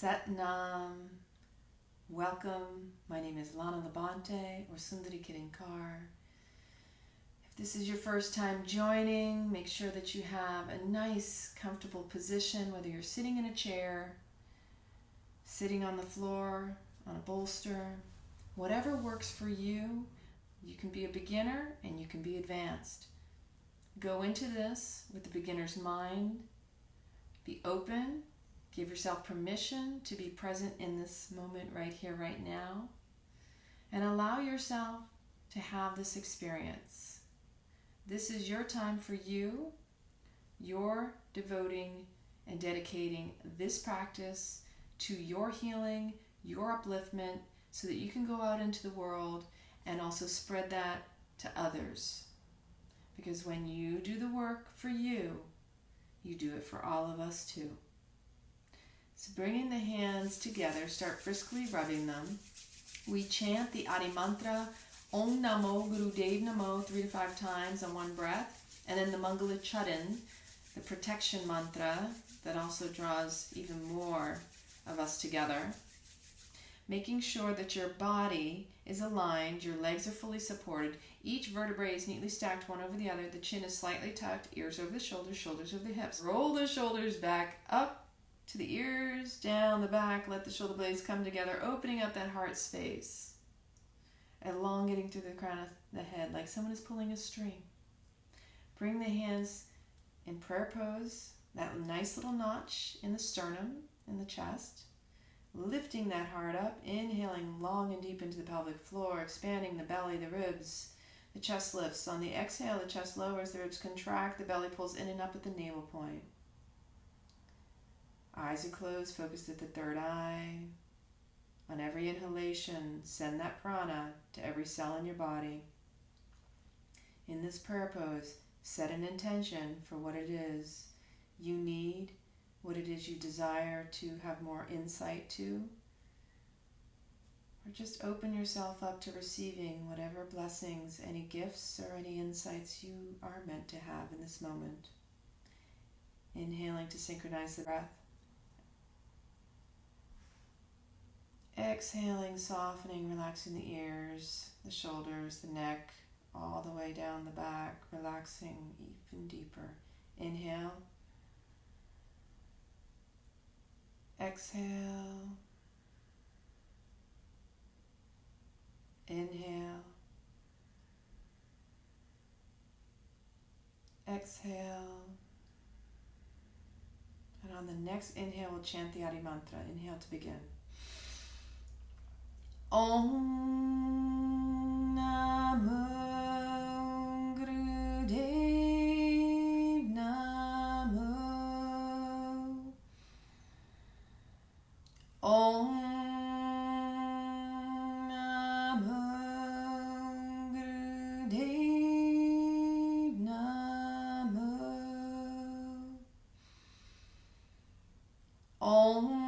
Sat Nam. Welcome. My name is Lana Labonte or Sundari Kirinkar. If this is your first time joining, make sure that you have a nice, comfortable position, whether you're sitting in a chair, sitting on the floor, on a bolster, whatever works for you. You can be a beginner and you can be advanced. Go into this with the beginner's mind. Be open. Give yourself permission to be present in this moment right here, right now. And allow yourself to have this experience. This is your time for you. You're devoting and dedicating this practice to your healing, your upliftment, so that you can go out into the world and also spread that to others. Because when you do the work for you, you do it for all of us too. So bringing the hands together, start briskly rubbing them. We chant the Adi mantra, Om Namo Guru Devay Nameh 3 to 5 times on one breath. And then the Mangala Charan, the protection mantra that also draws even more of us together. Making sure that your body is aligned, your legs are fully supported, each vertebrae is neatly stacked one over the other, the chin is slightly tucked, ears over the shoulders, shoulders over the hips. Roll the shoulders back up to the ears, down the back, let the shoulder blades come together, opening up that heart space, elongating through the crown of the head like someone is pulling a string. Bring the hands in prayer pose, that nice little notch in the sternum, in the chest, lifting that heart up, inhaling long and deep into the pelvic floor, expanding the belly, the ribs, the chest lifts. On the exhale, the chest lowers, the ribs contract, the belly pulls in and up at the navel point. Eyes are closed, focused at the third eye. On every inhalation, send that prana to every cell in your body. In this prayer pose, set an intention for what it is you need, what it is you desire to have more insight to. Or just open yourself up to receiving whatever blessings, any gifts or any insights you are meant to have in this moment. Inhaling to synchronize the breath. Exhaling, softening, relaxing the ears, the shoulders, the neck, all the way down the back, relaxing even deeper. Inhale. Exhale. Inhale. Exhale. And on the next inhale, we'll chant the Adi mantra. Inhale to begin. Om Namo Guru Devay Nameh. Om Namo Guru Devay Nameh. Om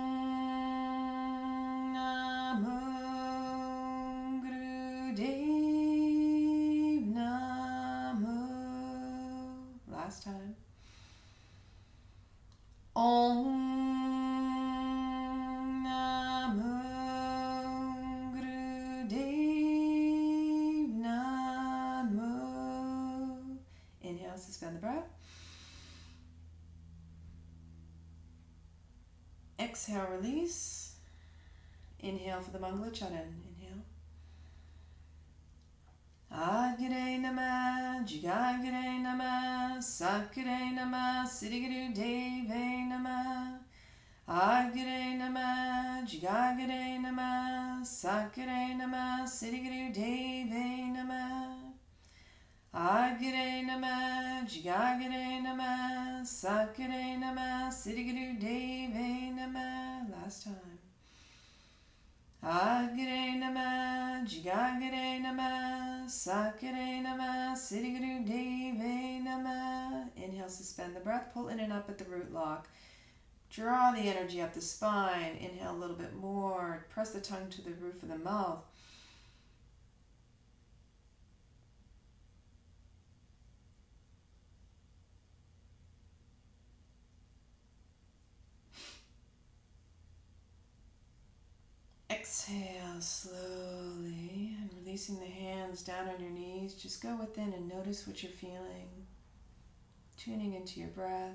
last time. Om Namo Guru Devay Nameh. Inhale, suspend the breath. Exhale, release. Inhale for the Mangala Charan. Inhale. Aad Gooray Nameh, Jugaad Gooray Nameh, Gooray Nameh, Siri Guru Devay Nameh. Aad Gooray Nameh, Jugaad Gooray Nameh, Gooray Nameh, Siri Guru Devay Nameh. Aad Gooray Nameh, Jugaad Gooray Nameh, Gooray Nameh, Siri Guru Devay Nameh. Last time. Aad Gooray Nameh, Jugaad Gooray Nameh, Gooray Nameh, Siri Guru Devay Nameh. Inhale, suspend the breath, pull in and up at the root lock. Draw the energy up the spine. Inhale a little bit more. Press the tongue to the roof of the mouth. exhale slowly and releasing the hands down on your knees. Just go within and notice what you're feeling. Tuning into your breath,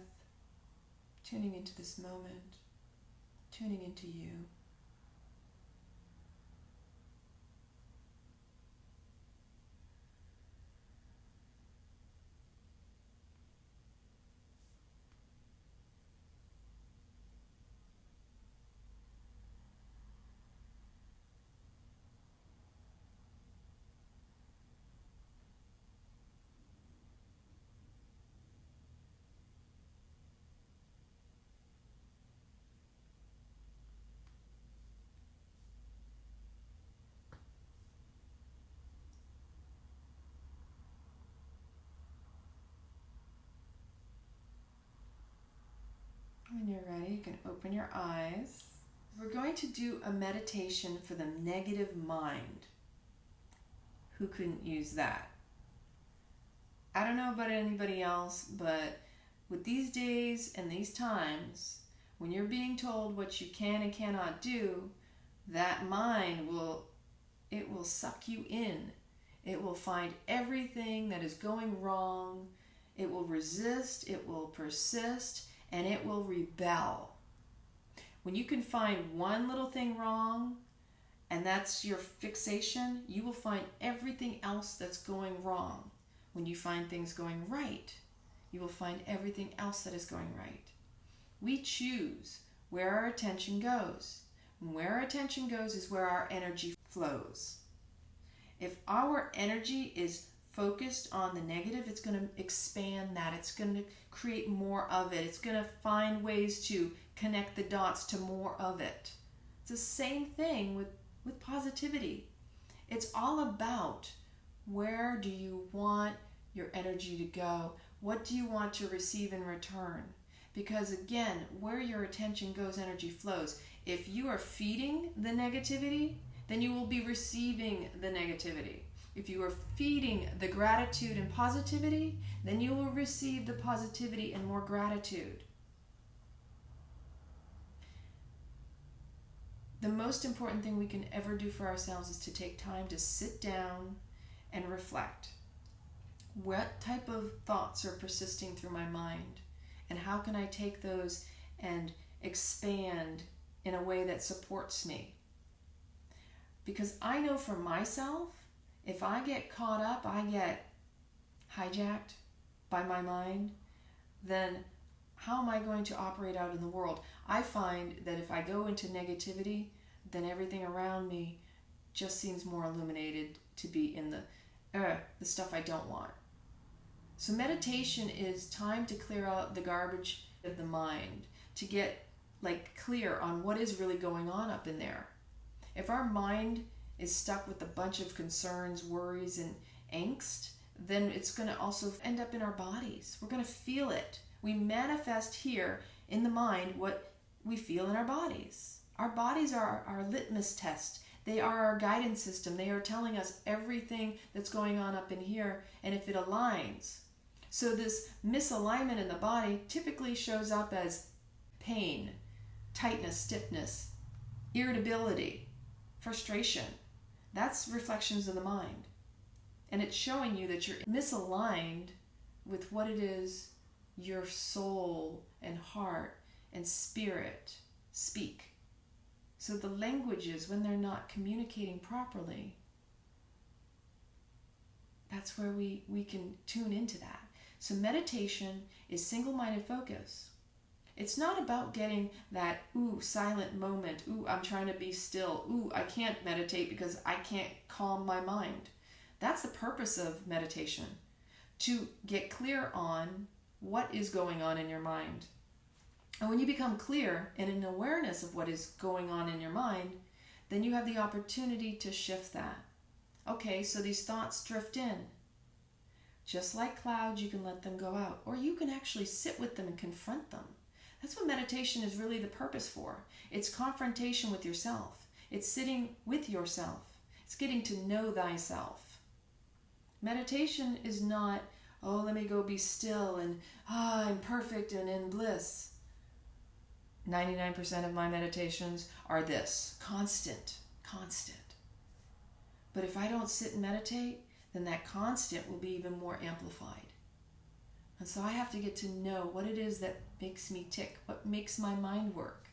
tuning into this moment, tuning into you. When you're ready, you can open your eyes. We're going to do a meditation for the negative mind. Who couldn't use that? I don't know about anybody else, but with these days and these times, when you're being told what you can and cannot do, that mind will suck you in. It will find everything that is going wrong. It will resist, it will persist, and it will rebel. When you can find one little thing wrong, and that's your fixation, you will find everything else that's going wrong. When you find things going right, you will find everything else that is going right. We choose where our attention goes. And where our attention goes is where our energy flows. If our energy is focused on the negative, it's going to expand that. It's going to create more of it. It's going to find ways to connect the dots to more of it. It's the same thing with positivity. It's all about where do you want your energy to go? What do you want to receive in return? Because again, where your attention goes, energy flows. If you are feeding the negativity, then you will be receiving the negativity. If you are feeding the gratitude and positivity, then you will receive the positivity and more gratitude. The most important thing we can ever do for ourselves is to take time to sit down and reflect. What type of thoughts are persisting through my mind? And how can I take those and expand in a way that supports me? Because I know for myself, if I get caught up, I get hijacked by my mind, then how am I going to operate out in the world? I find that if I go into negativity, then everything around me just seems more illuminated to be in the stuff I don't want. So meditation is time to clear out the garbage of the mind, to get clear on what is really going on up in there. If our mind is stuck with a bunch of concerns, worries, and angst, then it's going to also end up in our bodies. We're going to feel it. We manifest here in the mind what we feel in our bodies. Our bodies are our litmus test. They are our guidance system. They are telling us everything that's going on up in here, and if it aligns. So this misalignment in the body typically shows up as pain, tightness, stiffness, irritability, frustration. That's reflections of the mind. And it's showing you that you're misaligned with what it is your soul and heart and spirit speak. So the languages, when they're not communicating properly, that's where we can tune into that. So meditation is single-minded focus. It's not about getting that, silent moment. I'm trying to be still. I can't meditate because I can't calm my mind. That's the purpose of meditation, to get clear on what is going on in your mind. And when you become clear and in awareness of what is going on in your mind, then you have the opportunity to shift that. Okay, so these thoughts drift in. Just like clouds, you can let them go out, or you can actually sit with them and confront them. That's what meditation is really the purpose for. It's confrontation with yourself. It's sitting with yourself. It's getting to know thyself. Meditation is not, let me go be still and I'm perfect and in bliss. 99% of my meditations are this, constant constant. But if I don't sit and meditate, then that constant will be even more amplified. And so I have to get to know what it is that makes me tick, what makes my mind work.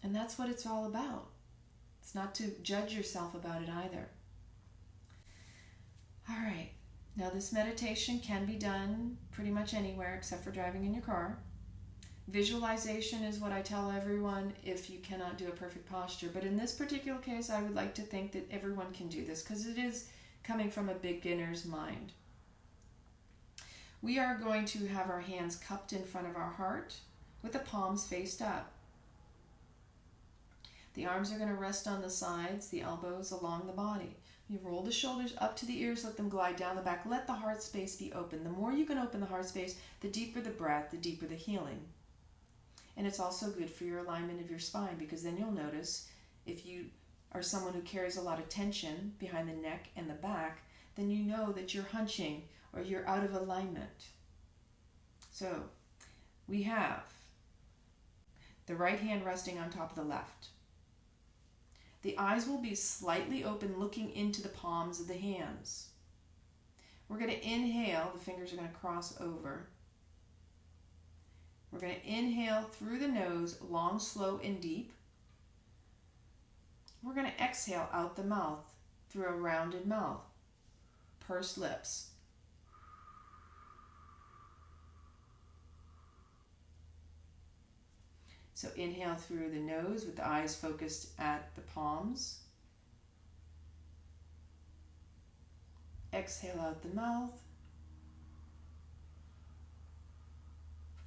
And that's what it's all about. It's not to judge yourself about it either. All right. Now this meditation can be done pretty much anywhere except for driving in your car. Visualization is what I tell everyone if you cannot do a perfect posture. But in this particular case, I would like to think that everyone can do this because it is coming from a beginner's mind. We are going to have our hands cupped in front of our heart with the palms faced up. The arms are going to rest on the sides, the elbows along the body. You roll the shoulders up to the ears, let them glide down the back. Let the heart space be open. The more you can open the heart space, the deeper the breath, the deeper the healing. And it's also good for your alignment of your spine, because then you'll notice if you are someone who carries a lot of tension behind the neck and the back, then you know that you're hunching or you're out of alignment. So we have the right hand resting on top of the left. The eyes will be slightly open, looking into the palms of the hands. We're going to inhale. The fingers are going to cross over. We're going to inhale through the nose, long, slow, and deep. We're going to exhale out the mouth through a rounded mouth, pursed lips. So inhale through the nose with the eyes focused at the palms. Exhale out the mouth.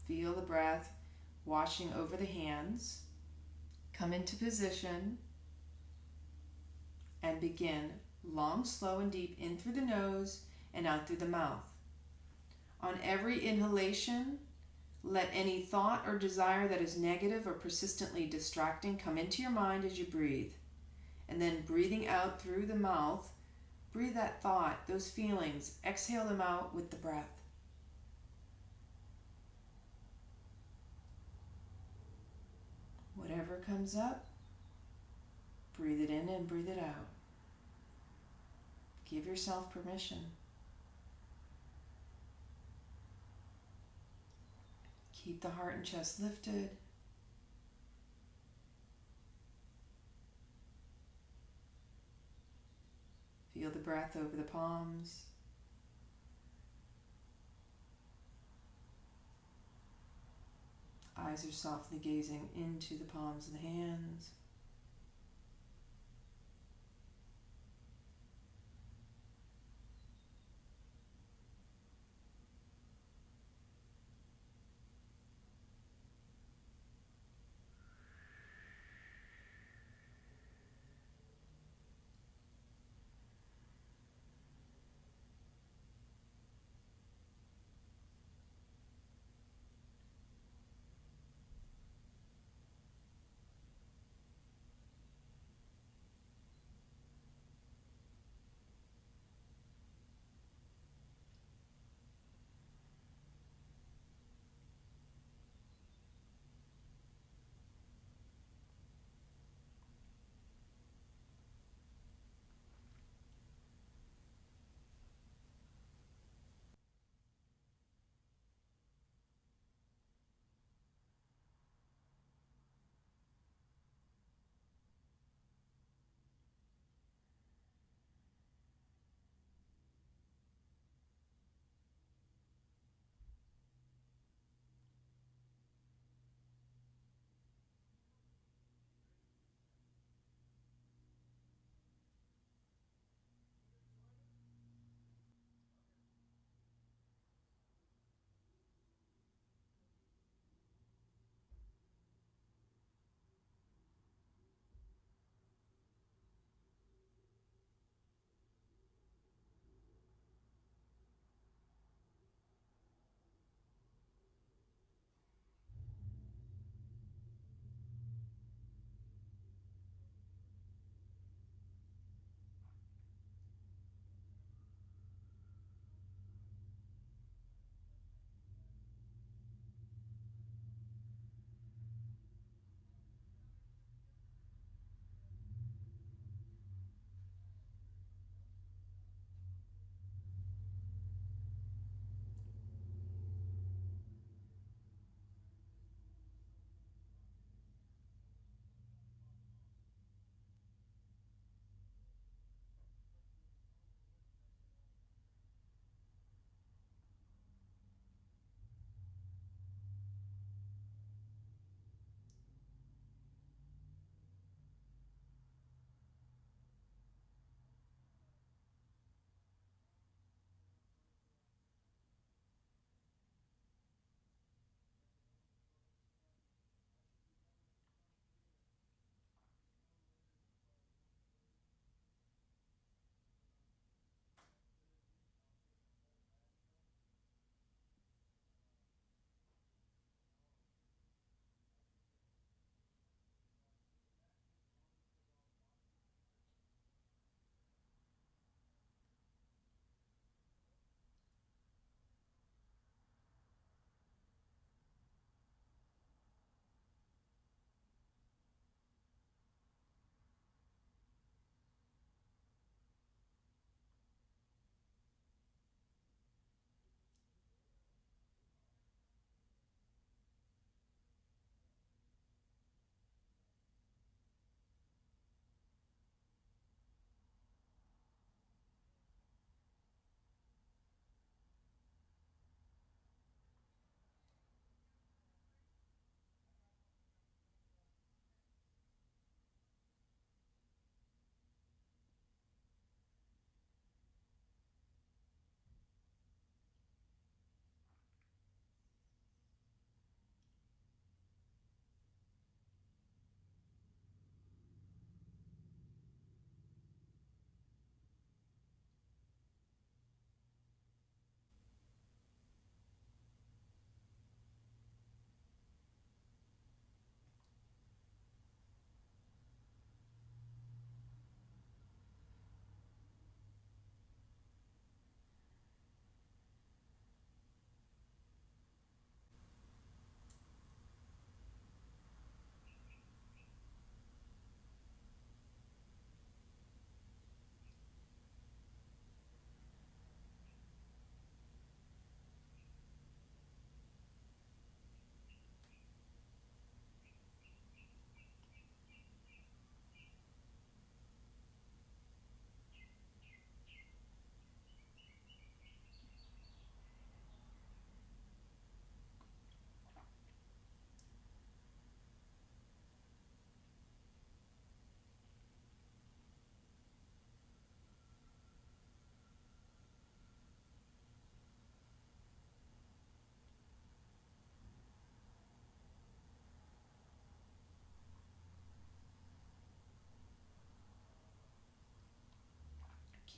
Feel the breath washing over the hands. Come into position and begin long, slow, and deep in through the nose and out through the mouth. On every inhalation, let any thought or desire that is negative or persistently distracting come into your mind as you breathe. And then breathing out through the mouth, breathe that thought, those feelings, exhale them out with the breath. Whatever comes up, breathe it in and breathe it out. Give yourself permission. Keep the heart and chest lifted. Feel the breath over the palms. Eyes are softly gazing into the palms of the hands.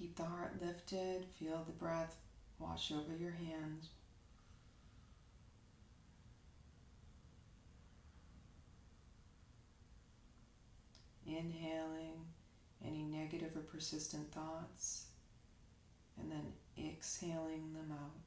Keep the heart lifted. Feel the breath wash over your hands. Inhaling any negative or persistent thoughts, and then exhaling them out.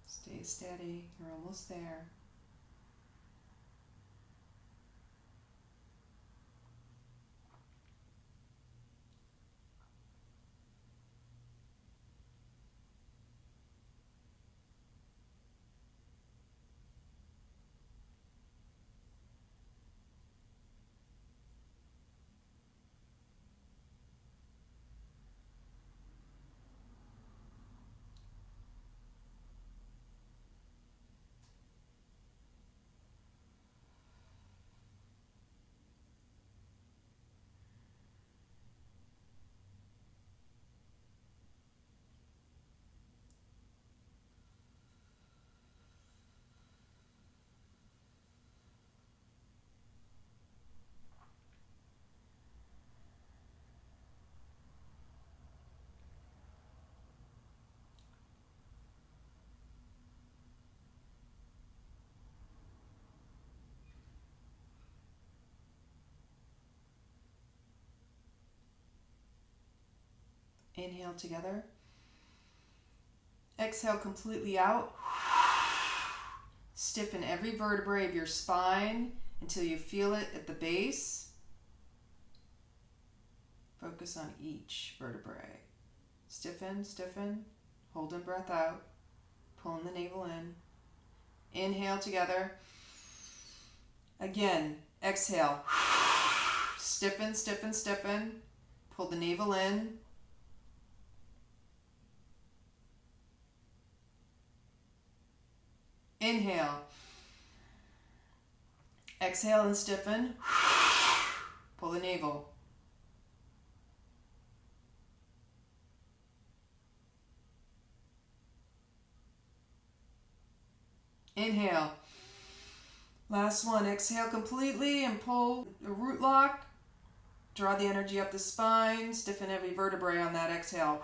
Stay steady. You're almost there. Inhale together. Exhale completely out. Stiffen every vertebrae of your spine until you feel it at the base. Focus on each vertebrae. Stiffen, stiffen. Holding breath out. Pulling the navel in. Inhale together. Again, exhale. Stiffen, stiffen, stiffen. Pull the navel in. Inhale. Exhale and stiffen. Pull the navel. Inhale. Last one. Exhale completely and pull the root lock. Draw the energy up the spine. Stiffen every vertebrae on that exhale.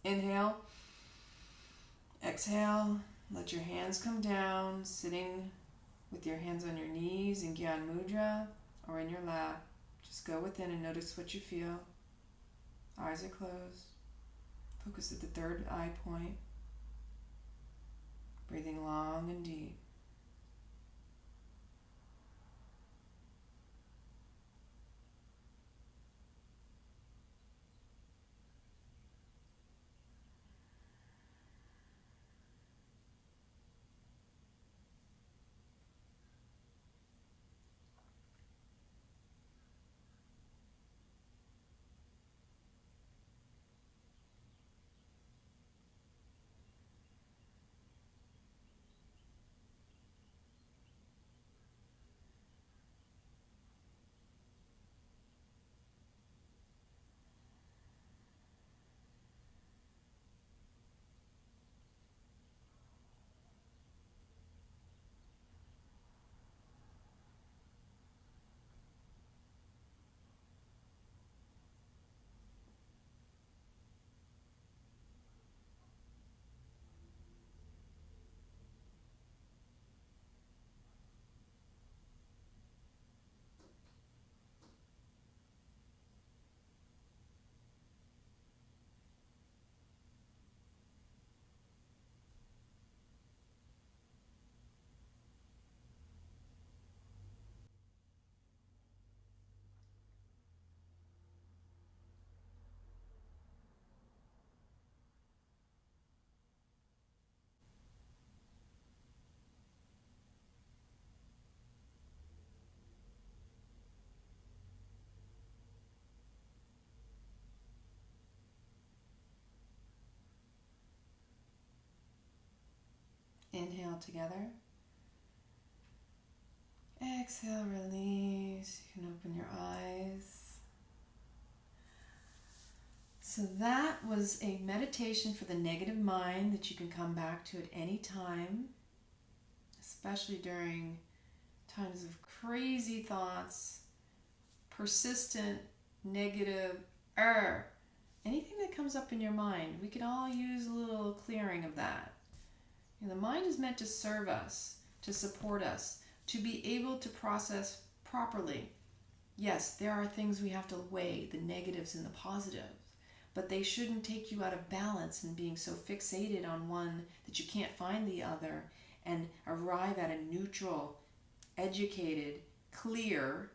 Inhale. Exhale. Let your hands come down, sitting with your hands on your knees in Gyan Mudra or in your lap. Just go within and notice what you feel. Eyes are closed. Focus at the third eye point. Breathing long and deep. Inhale together. Exhale, release. You can open your eyes. So that was a meditation for the negative mind that you can come back to at any time, especially during times of crazy thoughts, persistent, negative, anything that comes up in your mind. We can all use a little clearing of that. And the mind is meant to serve us, to support us, to be able to process properly. Yes, there are things we have to weigh, the negatives and the positives, but they shouldn't take you out of balance and being so fixated on one that you can't find the other and arrive at a neutral, educated, clear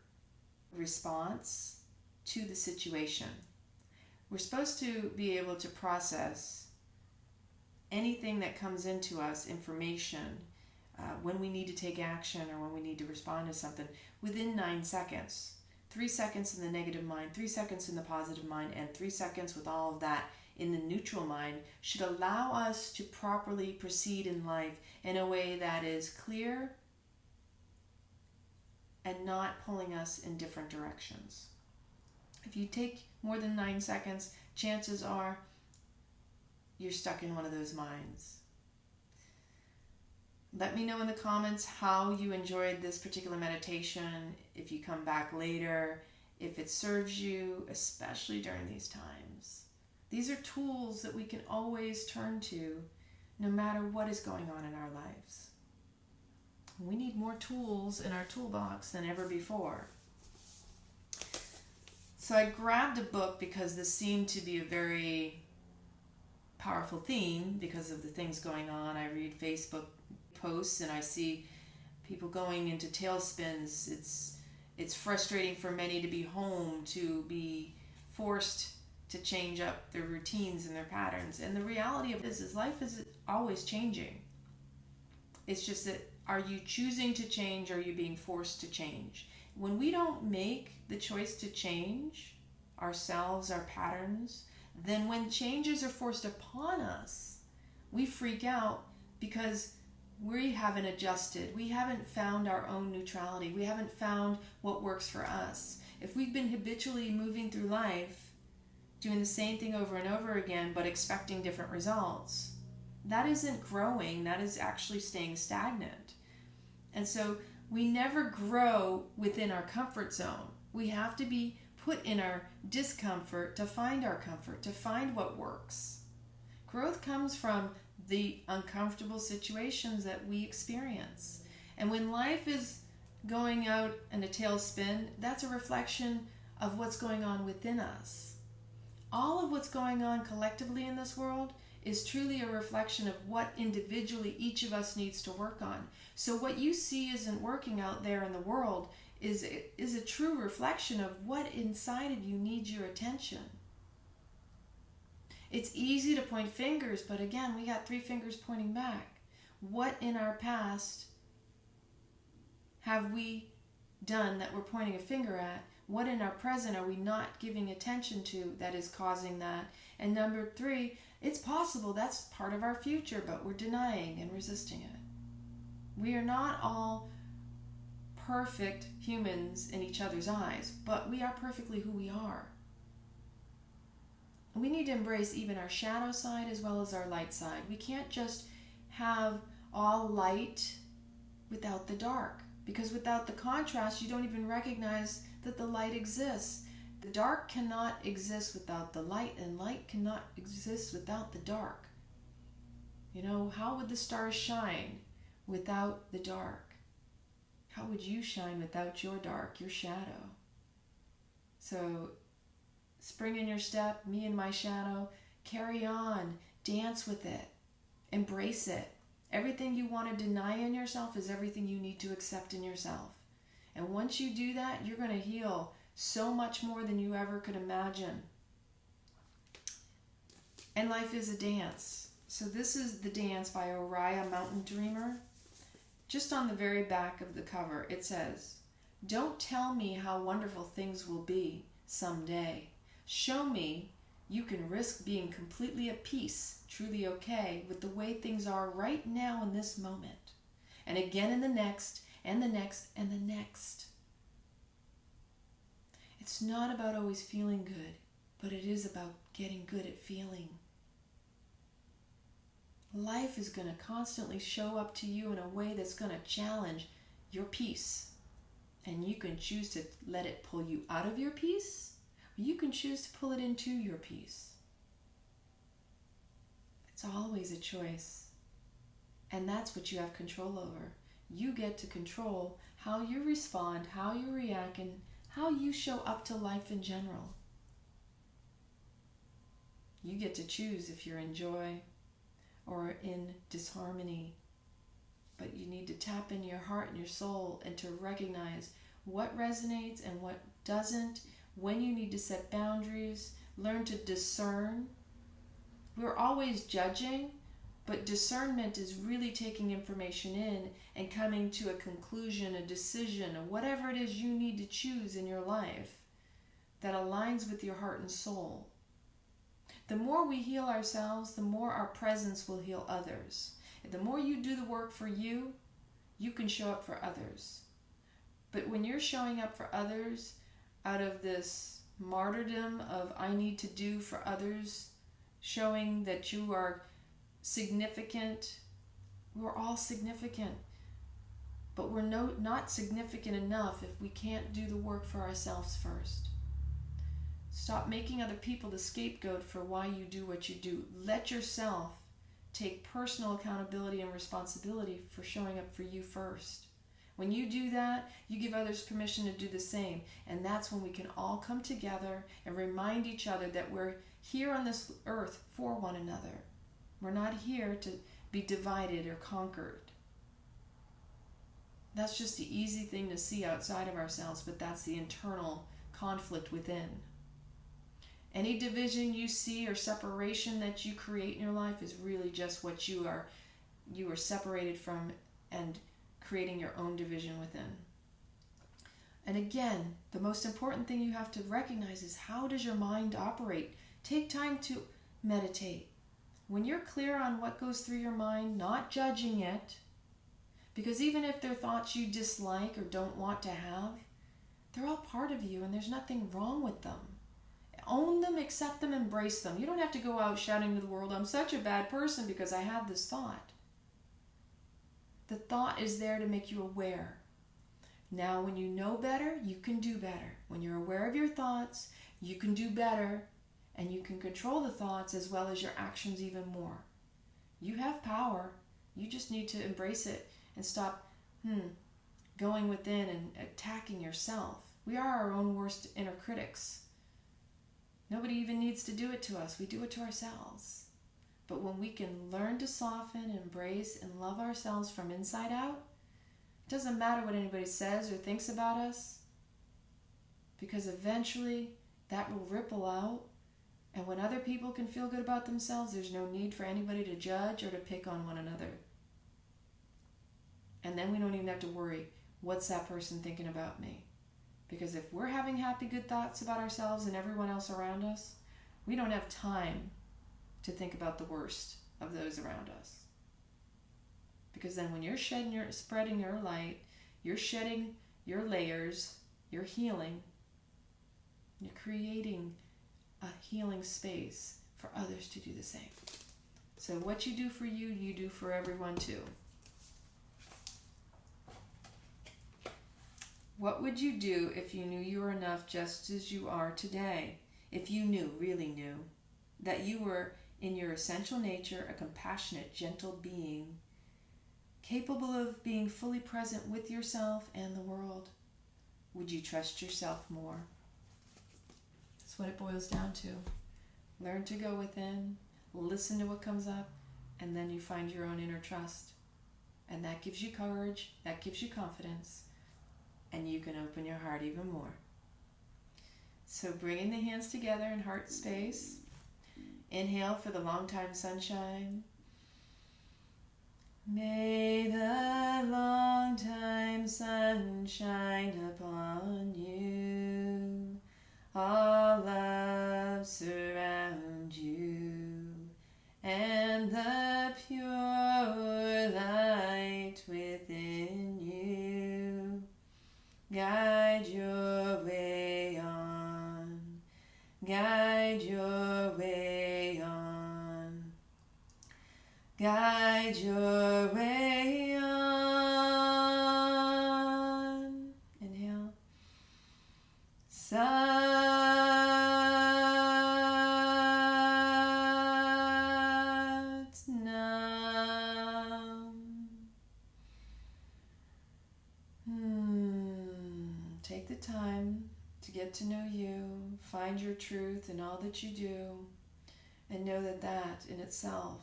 response to the situation. We're supposed to be able to process anything that comes into us, information, when we need to take action or when we need to respond to something, within 9 seconds. 3 seconds in the negative mind, 3 seconds in the positive mind, and 3 seconds with all of that in the neutral mind should allow us to properly proceed in life in a way that is clear and not pulling us in different directions. If you take more than 9 seconds, chances are you're stuck in one of those minds. Let me know in the comments how you enjoyed this particular meditation, if you come back later, if it serves you, especially during these times. These are tools that we can always turn to no matter what is going on in our lives. We need more tools in our toolbox than ever before. So I grabbed a book because this seemed to be a very powerful theme because of the things going on. I read Facebook posts and I see people going into tailspins. It's frustrating for many to be home, to be forced to change up their routines and their patterns. And the reality of this is life is always changing. It's just that, are you choosing to change or are you being forced to change? When we don't make the choice to change ourselves, our patterns, then when changes are forced upon us, we freak out because we haven't adjusted. We haven't found our own neutrality. We haven't found what works for us. If we've been habitually moving through life, doing the same thing over and over again, but expecting different results, that isn't growing. That is actually staying stagnant. And so we never grow within our comfort zone. We have to be put in our discomfort to find our comfort, to find what works. Growth comes from the uncomfortable situations that we experience. And when life is going out in a tailspin, that's a reflection of what's going on within us. All of what's going on collectively in this world is truly a reflection of what individually each of us needs to work on. So what you see isn't working out there in the world is a true reflection of what inside of you needs your attention. It's easy to point fingers, but again, we got 3 fingers pointing back. What in our past have we done that we're pointing a finger at? What in our present are we not giving attention to that is causing that? And number 3, it's possible that's part of our future, but we're denying and resisting it. We are not all perfect humans in each other's eyes, but we are perfectly who we are. We need to embrace even our shadow side as well as our light side. We can't just have all light without the dark, because without the contrast, you don't even recognize that the light exists. The dark cannot exist without the light, and light cannot exist without the dark. You know, how would the stars shine without the dark? How would you shine without your dark, your shadow? So, spring in your step, me in my shadow, carry on, dance with it, embrace it. Everything you want to deny in yourself is everything you need to accept in yourself. And once you do that, you're going to heal so much more than you ever could imagine. And life is a dance. So this is The Dance by Oriah Mountain Dreamer. Just on the very back of the cover, it says, "Don't tell me how wonderful things will be someday. Show me you can risk being completely at peace, truly okay with the way things are right now in this moment, and again in the next, and the next, and the next." It's not about always feeling good, but it is about getting good at feeling. Life is going to constantly show up to you in a way that's going to challenge your peace. And you can choose to let it pull you out of your peace, or you can choose to pull it into your peace. It's always a choice. And that's what you have control over. You get to control how you respond, how you react, and how you show up to life in general. You get to choose if you're in joy or in disharmony. But you need to tap in your heart and your soul and to recognize what resonates and what doesn't, when you need to set boundaries, learn to discern. We're always judging, but discernment is really taking information in and coming to a conclusion, a decision, or whatever it is you need to choose in your life that aligns with your heart and soul. The more we heal ourselves, the more our presence will heal others. The more you do the work for you, you can show up for others. But when you're showing up for others out of this martyrdom of I need to do for others, showing that you are significant, we're all significant, but we're not significant enough if we can't do the work for ourselves first. Stop making other people the scapegoat for why you do what you do. Let yourself take personal accountability and responsibility for showing up for you first. When you do that, you give others permission to do the same. And that's when we can all come together and remind each other that we're here on this earth for one another. We're not here to be divided or conquered. That's just the easy thing to see outside of ourselves, but that's the internal conflict within. Any division you see or separation that you create in your life is really just what you are separated from and creating your own division within. And again, the most important thing you have to recognize is, how does your mind operate? Take time to meditate. When you're clear on what goes through your mind, not judging it, because even if they're thoughts you dislike or don't want to have, they're all part of you and there's nothing wrong with them. Own them, accept them, embrace them. You don't have to go out shouting to the world, I'm such a bad person because I had this thought. The thought is there to make you aware. Now, when you know better, you can do better. When you're aware of your thoughts, you can do better, and you can control the thoughts as well as your actions even more. You have power. You just need to embrace it and stop going within and attacking yourself. We are our own worst inner critics. Nobody even needs to do it to us. We do it to ourselves. But when we can learn to soften, embrace, and love ourselves from inside out, it doesn't matter what anybody says or thinks about us, because eventually that will ripple out, and when other people can feel good about themselves, there's no need for anybody to judge or to pick on one another. And then we don't even have to worry, what's that person thinking about me? Because if we're having happy, good thoughts about ourselves and everyone else around us, we don't have time to think about the worst of those around us. Because then when you're spreading your light, you're shedding your layers, you're healing, you're creating a healing space for others to do the same. So what you do for you, you do for everyone too. What would you do if you knew you were enough just as you are today? If you knew, really knew, that you were in your essential nature a compassionate, gentle being, capable of being fully present with yourself and the world, would you trust yourself more? That's what it boils down to. Learn to go within, listen to what comes up, and then you find your own inner trust. And that gives you courage, that gives you confidence, and you can open your heart even more. So bringing the hands together in heart space. Inhale for the long time sunshine. May the long time sun shine upon you. All love surround you. And the pure light within you guide your way on. Guide your way on. Guide your way on. Inhale. Sat Nam. Take the time to get to know you, find your truth in all that you do, and know that that in itself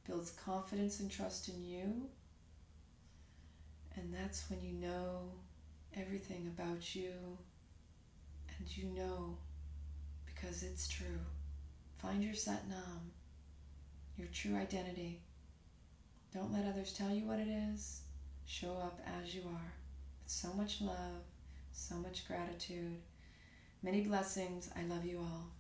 builds confidence and trust in you. And that's when you know everything about you, and you know because it's true. Find your Sat Nam, your true identity. Don't let others tell you what it is. Show up as you are, with so much love, so much gratitude. Many blessings. I love you all.